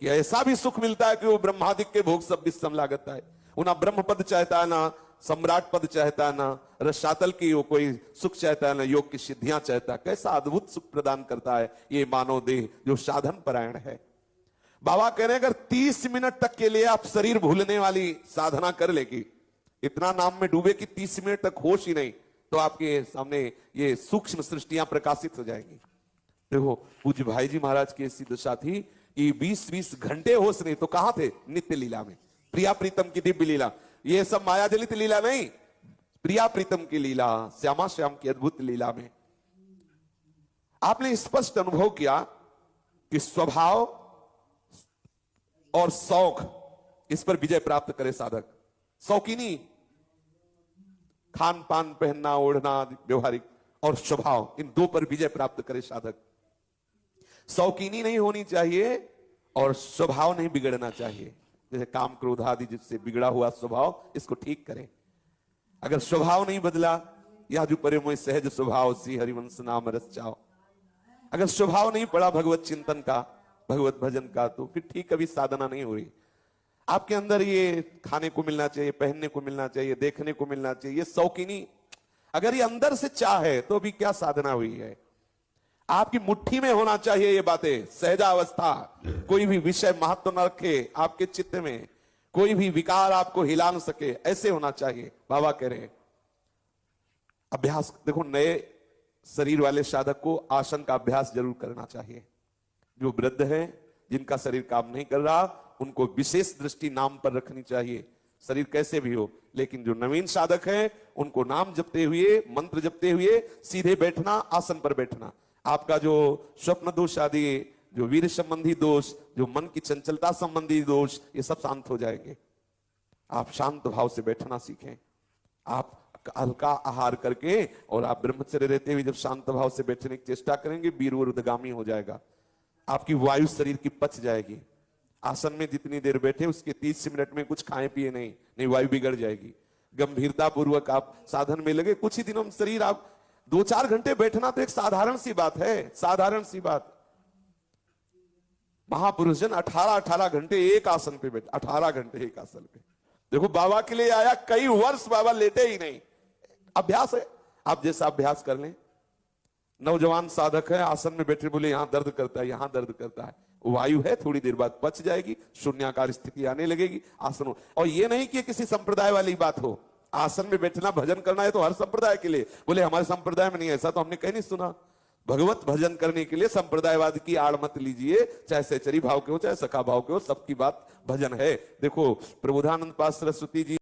कि ऐसा भी सुख मिलता है कि वो ब्रह्मादिक के भोग सब विषम लागता है। वो ना ब्रह्म पद चाहता है, ना सम्राट पद चाहता है, ना रसातल की वो कोई सुख चाहता है, ना योग की सिद्धियां चाहता है। कैसा अद्भुत सुख प्रदान करता है ये मानव देह जो साधन परायण है। बाबा कह रहे हैं अगर 30 मिनट तक के लिए आप शरीर भूलने वाली साधना कर लेगी, इतना नाम में डूबे कि 30 मिनट तक होश ही नहीं, तो आपके सामने ये सूक्ष्म सृष्टियां प्रकाशित हो जाएंगी। देखो पूज्य भाई जी महाराज की ऐसी दशा थी कि 20-20 घंटे होश नहीं तो कहां थे? नित्य लीला में, प्रिया प्रीतम की दिव्य लीला। ये सब माया जलित लीला नहीं, प्रिया प्रीतम की लीला, श्यामा श्याम की अद्भुत लीला में आपने स्पष्ट अनुभव किया कि स्वभाव और शौक, इस पर विजय प्राप्त करे साधक। शौकीनी, खान पान, पहनना, ओढ़ना, व्यवहारिक, और स्वभाव, इन दो पर विजय प्राप्त करे साधक। शौकीनी नहीं होनी चाहिए और स्वभाव नहीं बिगड़ना चाहिए। जैसे काम क्रोध आदि जिससे बिगड़ा हुआ स्वभाव, इसको ठीक करें। अगर स्वभाव नहीं बदला, या जो परे मोय सहज स्वभाव सी हरिवंश नाम रस चाओ, अगर स्वभाव नहीं पड़ा भगवत चिंतन का, भगवत भजन का, तो फिर ठीक कभी साधना नहीं हो रही। आपके अंदर ये खाने को मिलना चाहिए, पहनने को मिलना चाहिए, देखने को मिलना चाहिए, ये शौकीनी, अगर ये अंदर से चाह है तो भी क्या साधना हुई है? आपकी मुट्ठी में होना चाहिए ये बातें, सहजावस्था, कोई भी विषय महत्व न रखे आपके चित्त में, कोई भी विकार आपको हिला न सके, ऐसे होना चाहिए। बाबा कह रहे हैं अभ्यास, देखो नए शरीर वाले साधक को आसन का अभ्यास जरूर करना चाहिए। जो वृद्ध है, जिनका शरीर काम नहीं कर रहा, उनको विशेष दृष्टि नाम पर रखनी चाहिए, शरीर कैसे भी हो। लेकिन जो नवीन साधक है, उनको नाम जपते हुए, मंत्र जपते हुए सीधे बैठना, आसन पर बैठना। आपका जो स्वप्न दोष आदि, जो वीर संबंधी दोष, जो मन की चंचलता संबंधी दोष, ये सब शांत हो जाएंगे। आप शांत भाव से बैठना सीखें। आप हल्का आहार करके और आप ब्रह्मचर्य रहते हुए जब शांत भाव से बैठने की चेष्टा करेंगे, वीर ऊर्ध्वगामी हो जाएगा। आपकी वायु शरीर की पच जाएगी। आसन में जितनी देर बैठे उसके 30 मिनट में कुछ खाए पिए नहीं, वायु बिगड़ जाएगी। गंभीरता पूर्वक आप साधन में लगे, कुछ ही दिनों में शरीर, आप 2-4 घंटे बैठना तो एक साधारण सी बात है, साधारण सी बात। महापुरुष जन 18-18 घंटे एक आसन पे बैठे, 18 घंटे एक आसन पे। देखो बाबा के लिए आया, कई वर्ष बाबा लेटे ही नहीं। अभ्यास है, आप जैसा अभ्यास कर लें। नौजवान साधक है, आसन में बैठे, बोले यहां दर्द करता है, यहां दर्द करता है, वायु है, थोड़ी देर बाद पच जाएगी, शून्याकार स्थिति आने लगेगी, आसन हो। और ये नहीं कि किसी संप्रदाय वाली बात हो, आसन में बैठना भजन करना है तो हर संप्रदाय के लिए। बोले हमारे संप्रदाय में नहीं, ऐसा तो हमने कहीं नहीं सुना। भगवत भजन करने के लिए संप्रदायवाद की आड़ मत लीजिए, चाहे सहचरी भाव के हो, चाहे सखा भाव के हो, सबकी बात भजन है। देखो प्रबोधानंद पाद सरस्वती जी